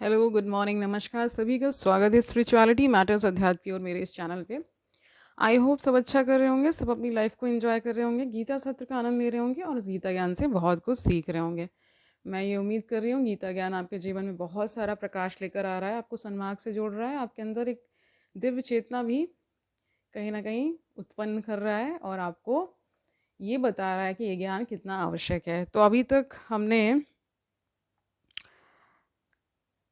Hello, good morning, नमस्कार सभी का स्वागत है स्पिरिचुअलिटी मैटर्स अध्यात्म की और मेरे इस चैनल पे। आई होप सब अच्छा कर रहे होंगे, सब अपनी लाइफ को एंजॉय कर रहे होंगे, गीता सत्र का आनंद ले रहे होंगे और गीता ज्ञान से बहुत कुछ सीख रहे होंगे। मैं ये उम्मीद कर रही हूँ गीता ज्ञान आपके जीवन में बहुत सारा प्रकाश लेकर आ रहा है, आपको सन्मार्ग से जोड़ रहा है, आपके अंदर एक दिव्य चेतना भी कहीं ना कहीं उत्पन्न कर रहा है और आपको ये बता रहा है कि ये ज्ञान कितना आवश्यक है। तो अभी तक हमने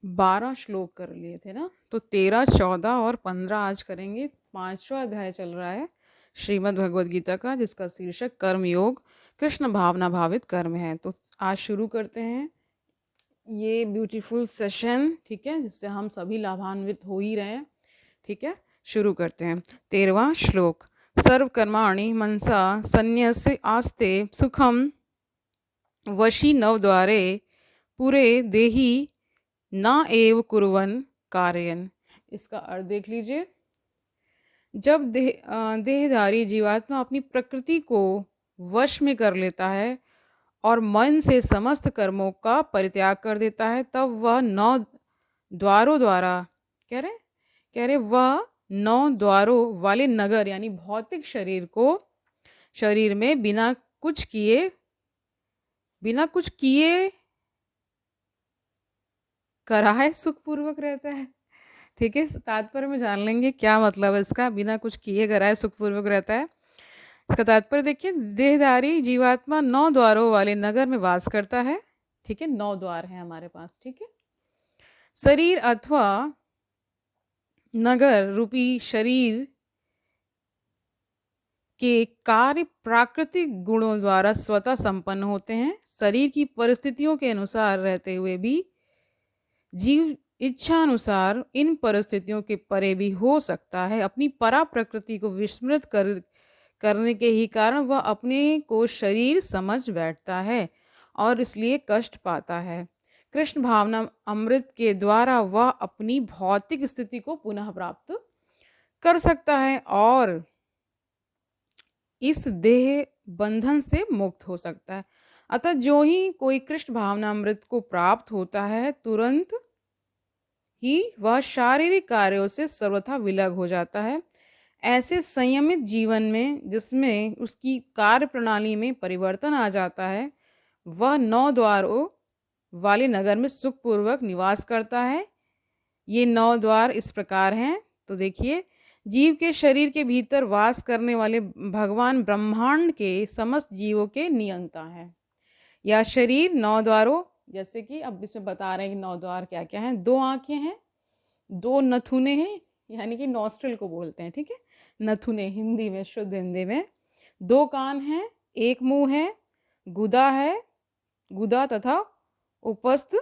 12 श्लोक कर लिए थे ना, तो 13, 14 और 15 आज करेंगे। 5वां अध्याय चल रहा है श्रीमद् भगवद गीता का, जिसका शीर्षक कर्म योग कृष्ण भावना भावित कर्म है। तो आज शुरू करते हैं ये ब्यूटीफुल सेशन, ठीक है, जिससे हम सभी लाभान्वित हो ही रहे हैं। ठीक है, शुरू करते हैं। 13वां श्लोक। सर्व कर्माणि मनसा संन्यस्य आस्ते सुखम वशी नवद्वारे पूरे देही ना एव कुर्वन् कारयन्। इसका अर्थ देख लीजिए। जब देहधारी जीवात्मा अपनी प्रकृति को वश में कर लेता है और मन से समस्त कर्मों का परित्याग कर देता है, तब वह 9 द्वारों द्वारा कह रहे वह 9 द्वारों वाले नगर यानी भौतिक शरीर में बिना कुछ किए कराए सुखपूर्वक रहता है। ठीक है, तात्पर्य में जान लेंगे क्या मतलब है इसका, बिना कुछ किए कराए सुखपूर्वक रहता है। इसका तात्पर्य देखिए, देहधारी जीवात्मा 9 द्वारों वाले नगर में वास करता है। ठीक है, 9 द्वार हैं हमारे पास। ठीक है, शरीर अथवा नगर रूपी शरीर के कार्य प्राकृतिक गुणों द्वारा स्वतः संपन्न होते हैं। शरीर की परिस्थितियों के अनुसार रहते हुए भी जीव इच्छा अनुसार इन परिस्थितियों के परे भी हो सकता है। अपनी परा प्रकृति को विस्मृत करने के ही कारण वह अपने को शरीर समझ बैठता है और इसलिए कष्ट पाता है। कृष्ण भावना अमृत के द्वारा वह अपनी भौतिक स्थिति को पुनः प्राप्त कर सकता है और इस देह बंधन से मुक्त हो सकता है। अतः जो ही कोई कृष्ण भावना अमृत को प्राप्त होता है, तुरंत ही वह शारीरिक कार्यों से सर्वथा विलग हो जाता है। ऐसे संयमित जीवन में जिसमें उसकी कार्य प्रणाली में परिवर्तन आ जाता है, वह 9 द्वारों वाले नगर में सुखपूर्वक निवास करता है। ये 9 द्वार इस प्रकार हैं। तो देखिए, जीव के शरीर के भीतर वास करने वाले भगवान ब्रह्मांड के समस्त जीवों के नियंता हैं। या शरीर 9 द्वारों, जैसे कि अब इसमें बता रहे हैं कि 9 द्वार क्या क्या हैं। 2 आंखें हैं, 2 नथुने हैं, यानी कि नॉस्ट्रिल को बोलते हैं। ठीक है, नथुने हिंदी में, शुद्ध हिंदी में। 2 कान हैं, 1 मुंह है, गुदा है, गुदा तथा उपस्थ,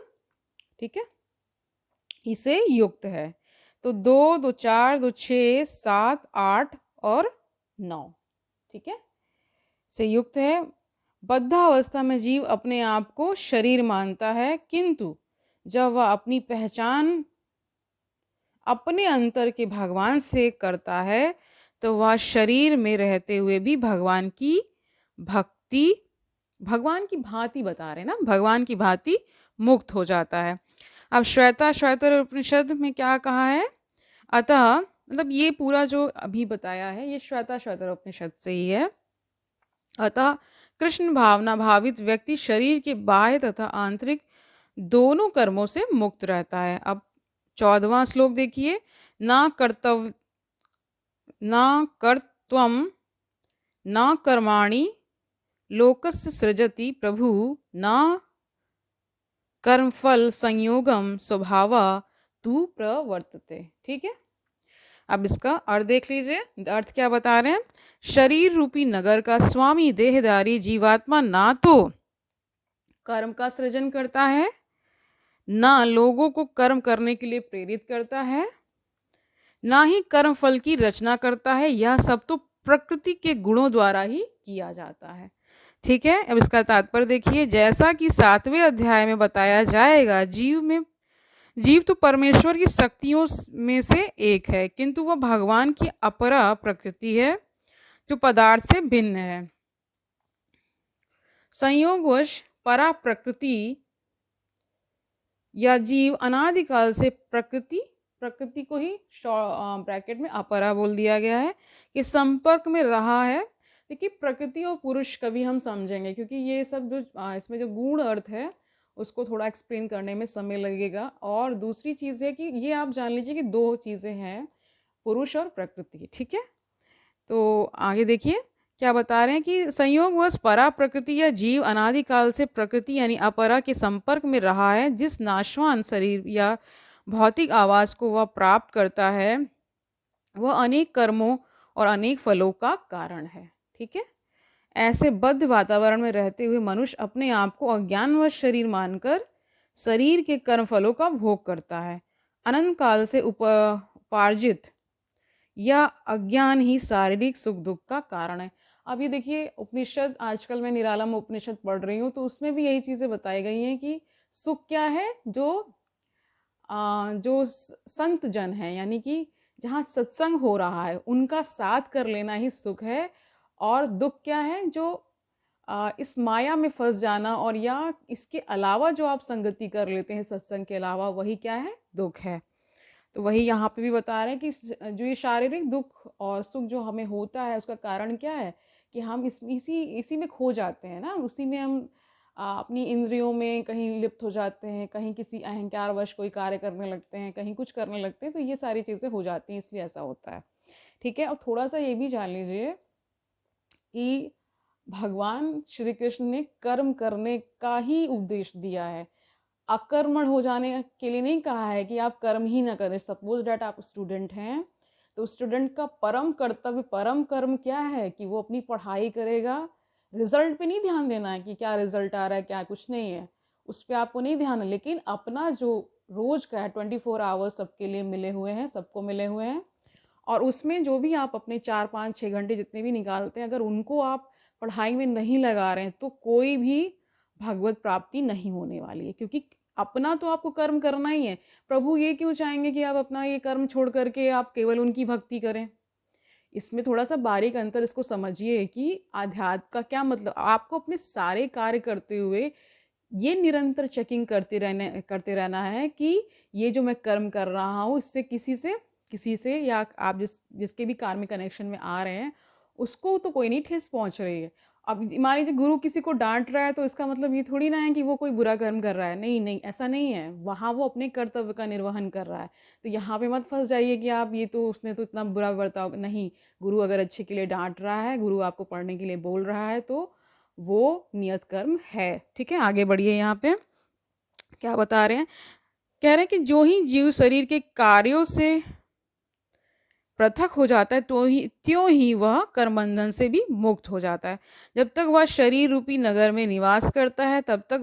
ठीक है, इसे युक्त है। तो 2, 2, 4, 2, 6, 7, 8 और 9, ठीक है, से युक्त है। बद्धावस्था में जीव अपने आप को शरीर मानता है, किंतु जब वह अपनी पहचान अपने अंतर के भगवान से करता है, तो वह शरीर में रहते हुए भी भगवान की भांति बता रहे ना, भगवान की भांति मुक्त हो जाता है। अब श्वेतर उपनिषद में क्या कहा है? अतः मतलब ये पूरा जो अभी बताया है ये श्वेतर उपनिषद से ही है। अतः कृष्ण भावना भावित व्यक्ति शरीर के बाह्य तथा आंतरिक दोनों कर्मों से मुक्त रहता है। अब 14वां श्लोक देखिए। ना कर्त्वम न कर्माणि लोकस्य सृजति प्रभु न कर्मफल संयोगम स्वभावा तू प्रवर्तते। ठीक है, अब इसका अर्थ देख लीजिए। अर्थ क्या बता रहे हैं? शरीर रूपी नगर का स्वामी देहधारी जीवात्मा ना तो कर्म का सृजन करता है, ना लोगों को कर्म करने के लिए प्रेरित करता है, ना ही कर्म फल की रचना करता है। यह सब तो प्रकृति के गुणों द्वारा ही किया जाता है। ठीक है, अब इसका तात्पर्य देखिए। जैसा कि 7वें अध्याय में बताया जाएगा, जीव तो परमेश्वर की शक्तियों में से एक है, किंतु वह भगवान की अपरा प्रकृति है जो पदार्थ से भिन्न है। संयोगवश परा प्रकृति या जीव अनादिकाल से प्रकृति, प्रकृति को ही ब्रैकेट में अपरा बोल दिया गया है, कि संपर्क में रहा है। देखिए प्रकृति और पुरुष कभी हम समझेंगे, क्योंकि ये सब जो इसमें जो गूढ़ अर्थ है उसको थोड़ा एक्सप्लेन करने में समय लगेगा। और दूसरी चीज़ है कि ये आप जान लीजिए कि दो चीज़ें हैं, पुरुष और प्रकृति, ठीक है। तो आगे देखिए क्या बता रहे हैं कि संयोगवश परा प्रकृति या जीव अनादिकाल से प्रकृति यानी अपरा के संपर्क में रहा है। जिस नाशवान शरीर या भौतिक आवास को वह प्राप्त करता है वह अनेक कर्मों और अनेक फलों का कारण है, ठीक है। ऐसे बद्ध वातावरण में रहते हुए मनुष्य अपने आप को अज्ञानवश शरीर मानकर शरीर के कर्म फलों का भोग करता है। अनंत काल से उपार्जित या अज्ञान ही शारीरिक सुख दुख का कारण है। अब ये देखिए उपनिषद, आजकल मैं निरालम उपनिषद पढ़ रही हूँ, तो उसमें भी यही चीज़ें बताई गई हैं कि सुख क्या है, जो संत जन है, यानी कि जहाँ सत्संग हो रहा है उनका साथ कर लेना ही सुख है। और दुख क्या है, जो इस माया में फंस जाना, और या इसके अलावा जो आप संगति कर लेते हैं सत्संग के अलावा, वही क्या है, दुख है। तो वही यहाँ पे भी बता रहे हैं कि जो ये शारीरिक दुख और सुख जो हमें होता है उसका कारण क्या है, कि हम इसी में खो जाते हैं ना, उसी में हम अपनी इंद्रियों में कहीं लिप्त हो जाते हैं, कहीं किसी अहंकारवश कोई कार्य करने लगते हैं, कहीं कुछ करने लगते हैं, तो ये सारी चीज़ें हो जाती हैं, इसलिए ऐसा होता है, ठीक है। और थोड़ा सा ये भी जान लीजिए कि भगवान श्री कृष्ण ने कर्म करने का ही उपदेश दिया है, अकर्मण हो जाने के लिए नहीं कहा है कि आप कर्म ही ना करें। सपोज डैट आप स्टूडेंट हैं, तो स्टूडेंट का परम कर्तव्य, परम कर्म क्या है कि वो अपनी पढ़ाई करेगा। रिजल्ट पे नहीं ध्यान देना है कि क्या रिजल्ट आ रहा है, क्या कुछ नहीं है, उस पर आपको नहीं ध्यान है, लेकिन अपना जो रोज का है 24 आवर्स सबके लिए मिले हुए हैं, सबको मिले हुए हैं, और उसमें जो भी आप अपने 4 5 6 घंटे जितने भी निकालते हैं, अगर उनको आप पढ़ाई में नहीं लगा रहे हैं तो कोई भी भगवत प्राप्ति नहीं होने वाली है। क्योंकि अपना तो आपको कर्म करना ही है। प्रभु ये क्यों चाहेंगे कि आप अपना ये कर्म छोड़ करके आप केवल उनकी भक्ति करें। इसमें थोड़ा सा बारीक अंतर इसको समझिए कि आध्यात्म का क्या मतलब। आपको अपने सारे कार्य करते हुए ये निरंतर चेकिंग करते रहना है कि ये जो मैं कर्म कर रहा हूँ इससे किसी से या आप जिसके भी कार्मिक कनेक्शन में आ रहे हैं उसको तो कोई नहीं ठेस पहुंच रही है। अब मान लीजिए गुरु किसी को डांट रहा है तो इसका मतलब ये थोड़ी ना है कि वो कोई बुरा कर्म कर रहा है, नहीं नहीं, ऐसा नहीं है। वहाँ वो अपने कर्तव्य का निर्वहन कर रहा है। तो यहाँ पे मत फंस जाइए कि आप ये तो उसने तो इतना बुरा बर्ताव नहीं। गुरु अगर अच्छे के लिए डांट रहा है, गुरु आपको पढ़ने के लिए बोल रहा है, तो वो नियत कर्म है, ठीक है। आगे बढ़िए, यहाँ पे क्या बता रहे हैं, कह रहे हैं कि जो ही जीव शरीर के कार्यों से पृथक हो जाता है तो ही त्यों ही वह कर्मबंधन से भी मुक्त हो जाता है। जब तक वह शरीर रूपी नगर में निवास करता है तब तक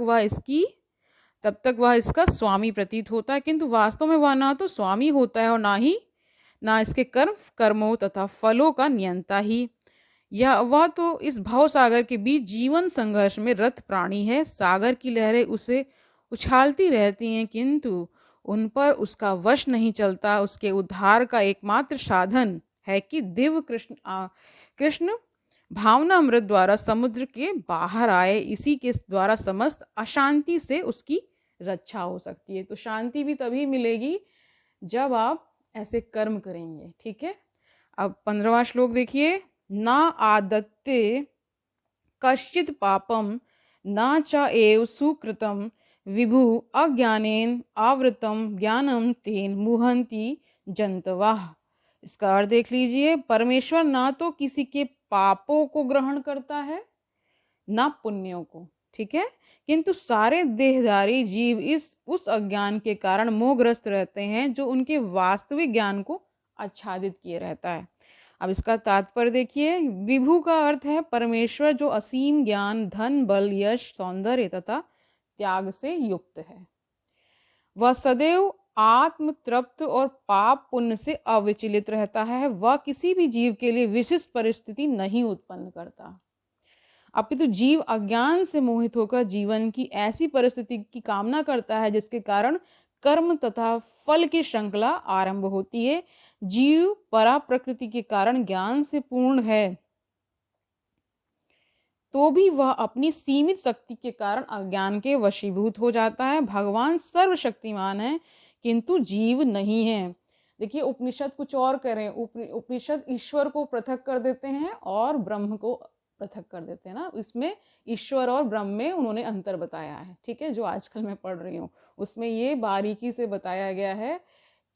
वह इसका स्वामी प्रतीत होता है, किंतु वास्तव में वह ना तो स्वामी होता है और ना इसके कर्मों तथा फलों का नियंता ही। या वह तो इस भव सागर के बीच जीवन संघर्ष में रत प्राणी है। सागर की लहरें उसे उछालती रहती हैं, किंतु उन पर उसका वश नहीं चलता। उसके उद्धार का एकमात्र साधन है कि दिव्य कृष्ण भावना अमृत द्वारा समुद्र के बाहर आए। इसी के द्वारा समस्त अशांति से उसकी रक्षा हो सकती है। तो शांति भी तभी मिलेगी जब आप ऐसे कर्म करेंगे, ठीक है। अब 15वां श्लोक देखिए, ना आदत्ते कश्चित पापम न च एव सुकृतम विभु अज्ञानेन आवृतम ज्ञानम तेन मुहंति जंतवाह। इसका अर्थ देख लीजिए, परमेश्वर ना तो किसी के पापों को ग्रहण करता है ना पुण्यों को, ठीक है, किंतु सारे देहधारी जीव उस अज्ञान के कारण मोहग्रस्त रहते हैं जो उनके वास्तविक ज्ञान को आच्छादित किए रहता है। अब इसका तात्पर्य देखिए, विभु का अर्थ है परमेश्वर जो असीम ज्ञान, धन, बल, यश, सौंदर्य तथा त्याग से युक्त है। वह सदैव आत्म तृप्त और पाप पुण्य से अविचलित रहता है। वह किसी भी जीव के लिए विशिष्ट परिस्थिति नहीं उत्पन्न करता, अपितु जीव अज्ञान से मोहित होकर जीवन की ऐसी परिस्थिति की कामना करता है जिसके कारण कर्म तथा फल की श्रृंखला आरंभ होती है। जीव परा प्रकृति के कारण ज्ञान से पूर्ण है, तो भी वह अपनी सीमित शक्ति के कारण अज्ञान के वशीभूत हो जाता है। भगवान सर्वशक्तिमान है किंतु जीव नहीं है। देखिए उपनिषद कुछ और करें, उपनिषद ईश्वर को पृथक कर देते हैं और ब्रह्म को पृथक कर देते हैं ना। इसमें ईश्वर और ब्रह्म में उन्होंने अंतर बताया है, ठीक है, जो आजकल मैं पढ़ रही हूँ उसमें ये बारीकी से बताया गया है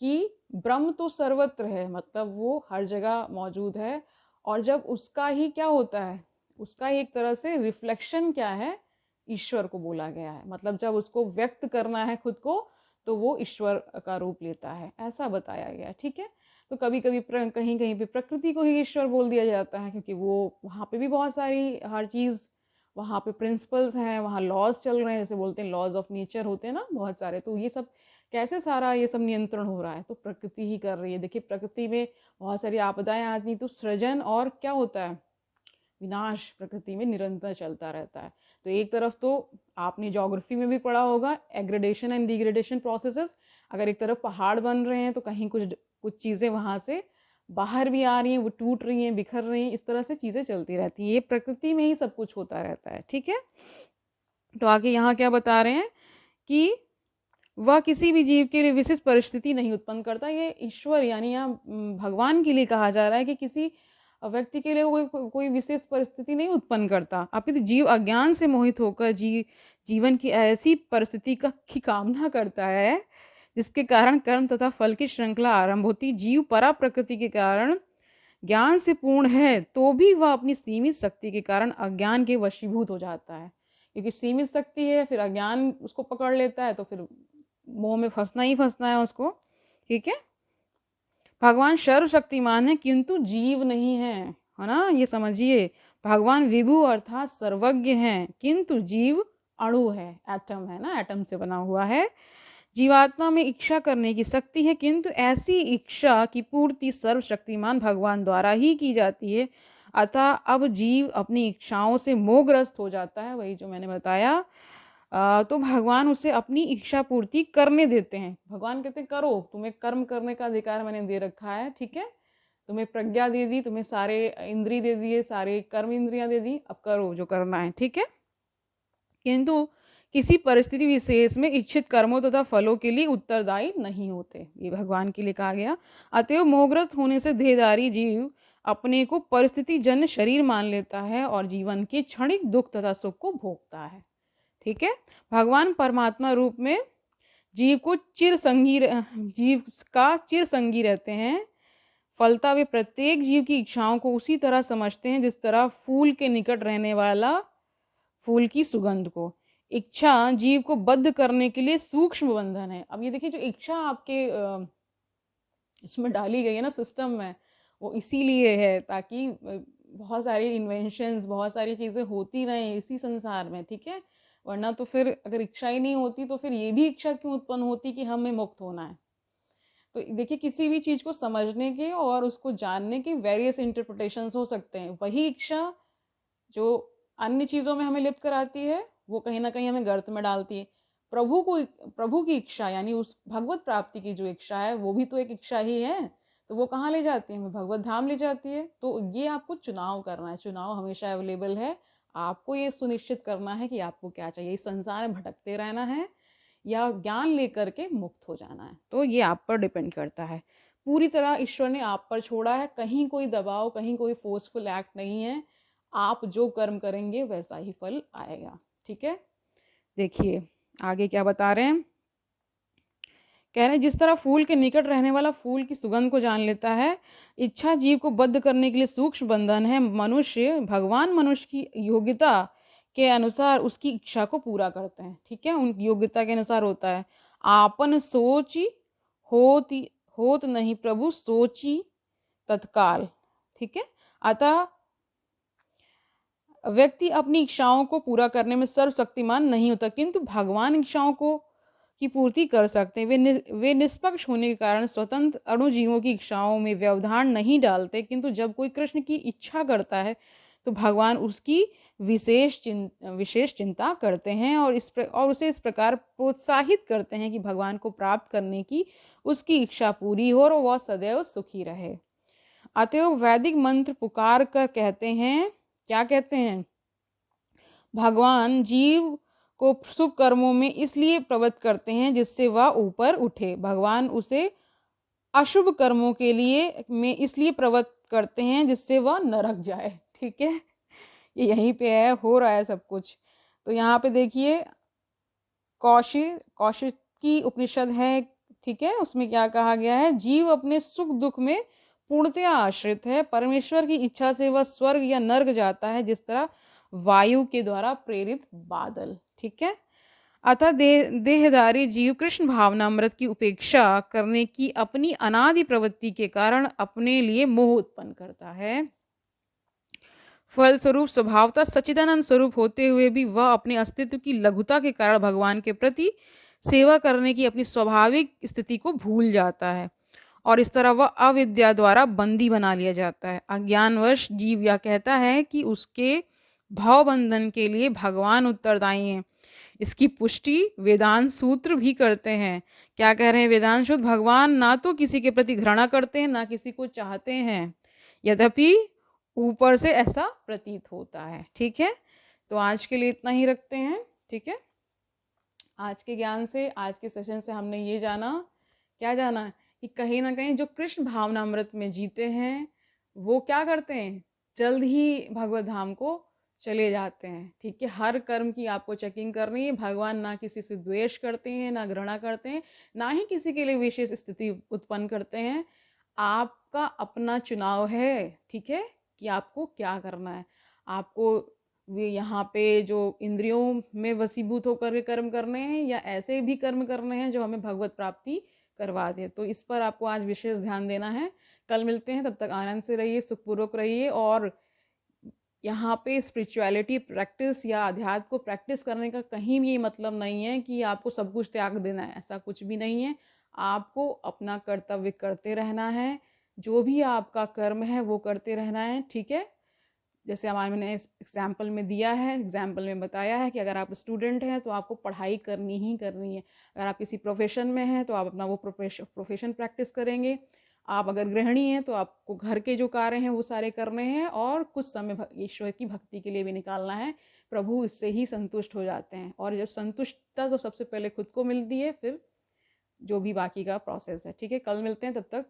कि ब्रह्म तो सर्वत्र है, मतलब वो हर जगह मौजूद है। और जब उसका ही क्या होता है, उसका ही एक तरह से रिफ्लेक्शन क्या है, ईश्वर को बोला गया है। मतलब जब उसको व्यक्त करना है खुद को तो वो ईश्वर का रूप लेता है, ऐसा बताया गया, ठीक है। तो कभी कभी कहीं कहीं पे प्रकृति को ही ईश्वर बोल दिया जाता है, क्योंकि वो वहाँ पे भी बहुत सारी हर चीज़, वहाँ पे प्रिंसिपल्स हैं, वहाँ लॉज चल रहे हैं, जैसे बोलते हैं लॉज ऑफ नेचर होते हैं ना बहुत सारे। तो ये सब कैसे सारा ये सब नियंत्रण हो रहा है, तो प्रकृति ही कर रही है। देखिए प्रकृति में बहुत सारी आपदाएं आती, तो सृजन और क्या होता है, विनाश प्रकृति में निरंतर चलता रहता है। तो एक तरफ तो आपने ज्योग्राफी में भी पढ़ा होगा एग्रेडेशन एंड डिग्रेडेशन प्रोसेसेस। अगर एक तरफ पहाड़ बन रहे हैं तो कहीं कुछ कुछ चीज़ें वहाँ से बाहर भी आ रही हैं, वो टूट रही हैं, बिखर रही हैं, इस तरह से चीज़ें चलती रहती हैं। ये प्रकृति में ही सब कुछ होता रहता है, ठीक है। तो आगे यहाँ क्या बता रहे हैं कि वह किसी भी जीव के लिए विशिष्ट परिस्थिति नहीं उत्पन्न करता। ये ईश्वर यानी यहाँ भगवान के लिए कहा जा रहा है कि किसी व्यक्ति के लिए कोई विशेष परिस्थिति नहीं उत्पन्न करता, अपितु जीव अज्ञान से मोहित होकर जीवन की ऐसी परिस्थिति की कामना करता है जिसके कारण कर्म तथा फल की श्रृंखला आरंभ होती। जीव परा प्रकृति के कारण ज्ञान से पूर्ण है तो भी वह अपनी सीमित शक्ति के कारण अज्ञान के वशीभूत हो जाता है, क्योंकि सीमित शक्ति है, फिर अज्ञान उसको पकड़ लेता है, तो फिर मोह में फंसना ही फंसना है उसको, ठीक है। भगवान सर्वशक्तिमान है किंतु जीव नहीं है ना, ये समझिए। भगवान विभु अर्थात सर्वज्ञ हैं किंतु जीव अणु है, एटम है ना, एटम से बना हुआ है। जीवात्मा में इच्छा करने की शक्ति है किंतु ऐसी इच्छा की पूर्ति सर्वशक्तिमान भगवान द्वारा ही की जाती है। अतः अब जीव अपनी इच्छाओं से मोहग्रस्त हो जाता है, वही जो मैंने बताया। तो भगवान उसे अपनी इच्छा पूर्ति करने देते हैं। भगवान कहते हैं करो, तुम्हें कर्म करने का अधिकार मैंने दे रखा है, ठीक है, तुम्हें प्रज्ञा दे दी, तुम्हें सारे इंद्रिय दे दिए, सारे कर्म इंद्रियां दे दी, अब करो जो करना है, ठीक है। किंतु किसी परिस्थिति विशेष में इच्छित कर्मों तथा फलों के लिए उत्तरदायी नहीं होते, ये भगवान के लिए कहा गया। अतएव मोहग्रस्त होने से देहधारी जीव अपने को परिस्थिति जन्य शरीर मान लेता है और जीवन के क्षणिक दुख तथा सुख को भोगता है, ठीक है। भगवान परमात्मा रूप में जीव का चिर संगी रहते हैं। फलता वे प्रत्येक जीव की इच्छाओं को उसी तरह समझते हैं जिस तरह फूल के निकट रहने वाला फूल की सुगंध को। इच्छा जीव को बद्ध करने के लिए सूक्ष्म बंधन है। अब ये देखिए, जो इच्छा आपके इसमें डाली गई है ना सिस्टम में, वो इसीलिए है ताकि बहुत सारी इन्वेंशंस, बहुत सारी चीज़ें होती रहें इसी संसार में, ठीक है। वरना तो फिर अगर इच्छा ही नहीं होती तो फिर ये भी इच्छा क्यों उत्पन्न होती कि हमें मुक्त होना है। तो देखिए, किसी भी चीज़ को समझने के और उसको जानने के वेरियस इंटरप्रिटेशंस हो सकते हैं। वही इच्छा जो अन्य चीज़ों में हमें लिप्त कराती है, वो कहीं ना कहीं हमें गर्त में डालती है। प्रभु की इच्छा यानी उस भगवत प्राप्ति की जो इच्छा है, वो भी तो एक इच्छा ही है। तो वो कहाँ ले जाती है, हमें भगवत धाम ले जाती है। तो ये आपको चुनाव करना है, चुनाव हमेशा अवेलेबल है। आपको ये सुनिश्चित करना है कि आपको क्या चाहिए, इस संसार में भटकते रहना है या ज्ञान लेकर के मुक्त हो जाना है। तो ये आप पर डिपेंड करता है। पूरी तरह ईश्वर ने आप पर छोड़ा है, कहीं कोई दबाव, कहीं कोई फोर्सफुल एक्ट नहीं है। आप जो कर्म करेंगे वैसा ही फल आएगा, ठीक है। देखिए आगे क्या बता रहे हैं, कह रहे हैं जिस तरह फूल के निकट रहने वाला फूल की सुगंध को जान लेता है, इच्छा जीव को बद्ध करने के लिए सूक्ष्म बंधन है। भगवान मनुष्य की योग्यता के अनुसार उसकी इच्छा को पूरा करते हैं, ठीक है, उनकी योग्यता के अनुसार होता है। आपन सोची होत नहीं प्रभु सोची तत्काल, ठीक है। अतः व्यक्ति अपनी इच्छाओं को पूरा करने में सर्वशक्तिमान नहीं होता, किंतु भगवान इच्छाओं को की पूर्ति कर सकते हैं। वे निष्पक्ष होने के कारण स्वतंत्र अणुजीवों की इच्छाओं में व्यवधान नहीं डालते, किंतु जब कोई कृष्ण की इच्छा करता है तो भगवान उसकी विशेष चिंता करते हैं और उसे इस प्रकार प्रोत्साहित करते हैं कि भगवान को प्राप्त करने की उसकी इच्छा पूरी हो और वह सदैव सुखी रहे। अतएव वैदिक मंत्र पुकार कर कहते हैं, क्या कहते हैं, भगवान जीव को शुभ कर्मों में इसलिए प्रवृत्त करते हैं जिससे वह ऊपर उठे। भगवान उसे अशुभ कर्मों के लिए में इसलिए प्रवृत्त करते हैं जिससे वह नरक जाए। ठीक है, ये यहीं पे है, हो रहा है सब कुछ। तो यहाँ पे देखिए कौशिक की उपनिषद है, ठीक है, उसमें क्या कहा गया है, जीव अपने सुख दुख में पूर्णतया आश्रित है। परमेश्वर की इच्छा से वह स्वर्ग या नर्क जाता है, जिस तरह वायु के द्वारा प्रेरित बादल। ठीक है, अतः देहधारी जीव कृष्ण भावनामृत की उपेक्षा करने की अपनी अनादि प्रवृत्ति के कारण अपने लिए मोह उत्पन्न करता है। फलस्वरूप स्वभावतः सच्चिदानंद स्वरूप होते हुए भी वह अपने अस्तित्व की लघुता के कारण भगवान के प्रति सेवा करने की अपनी स्वाभाविक स्थिति को भूल जाता है और इस तरह वह अविद्या द्वारा बंदी बना लिया जाता है। अज्ञानवश जीव यह कहता है कि उसके भावबंधन के लिए भगवान उत्तरदायी हैं। इसकी पुष्टि वेदांत सूत्र भी करते हैं। क्या कह रहे हैं वेदांत सूत्र? भगवान ना तो किसी के प्रति घृणा करते हैं ना किसी को चाहते हैं, यद्यपि ऊपर से ऐसा प्रतीत होता है। ठीक है, तो आज के लिए इतना ही रखते हैं। ठीक है, आज के ज्ञान से, आज के सेशन से हमने ये जाना, क्या जाना कि कहीं ना कहीं जो कृष्ण भावनामृत में जीते हैं वो क्या करते हैं, जल्द ही भगवत धाम को चले जाते हैं। ठीक है, हर कर्म की आपको चेकिंग करनी है। भगवान ना किसी से द्वेष करते हैं, ना घृणा करते हैं, ना ही किसी के लिए विशेष स्थिति उत्पन्न करते हैं। आपका अपना चुनाव है, ठीक है, कि आपको क्या करना है। आपको वे यहाँ पे जो इंद्रियों में वसीभूत होकर के कर्म करने हैं या ऐसे भी कर्म करने हैं जो हमें भगवत प्राप्ति करवा दे, तो इस पर आपको आज विशेष ध्यान देना है। कल मिलते हैं, तब तक आनंद से रहिए, सुखपूर्वक रहिए। और यहाँ पे स्पिरिचुअलिटी प्रैक्टिस या अध्यात्म को प्रैक्टिस करने का कहीं भी ये मतलब नहीं है कि आपको सब कुछ त्याग देना है, ऐसा कुछ भी नहीं है। आपको अपना कर्तव्य करते रहना है, जो भी आपका कर्म है वो करते रहना है। ठीक है, जैसे हमारे मैंने इस एग्जाम्पल में दिया है, एग्जाम्पल में बताया है कि अगर आप स्टूडेंट हैं तो आपको पढ़ाई करनी ही करनी है। अगर आप किसी प्रोफेशन में हैं तो आप अपना वो प्रोफेशन प्रैक्टिस करेंगे। आप अगर गृहिणी हैं तो आपको घर के जो कार्य हैं वो सारे करने हैं और कुछ समय ईश्वर की भक्ति के लिए भी निकालना है। प्रभु इससे ही संतुष्ट हो जाते हैं, और जब संतुष्टता तो सबसे पहले खुद को मिलती है, फिर जो भी बाकी का प्रोसेस है। ठीक है, कल मिलते हैं, तब तक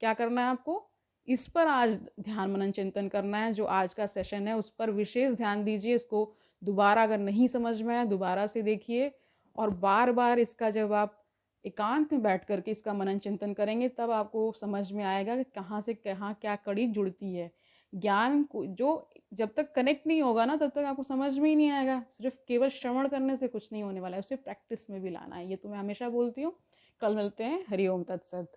क्या करना है आपको, इस पर आज ध्यान मनन चिंतन करना है। जो आज का सेशन है उस पर विशेष ध्यान दीजिए। इसको दोबारा अगर नहीं समझ में आए दोबारा से देखिए, और बार बार इसका जब आप एकांत में बैठ करके इसका मनन चिंतन करेंगे तब आपको समझ में आएगा कि कहाँ से कहाँ क्या कड़ी जुड़ती है। ज्ञान को जो जब तक कनेक्ट नहीं होगा ना तब तक आपको समझ में ही नहीं आएगा। सिर्फ केवल श्रवण करने से कुछ नहीं होने वाला है, उसे प्रैक्टिस में भी लाना है। ये तो मैं हमेशा बोलती हूँ। कल मिलते हैं। हरि ओम तत्सत।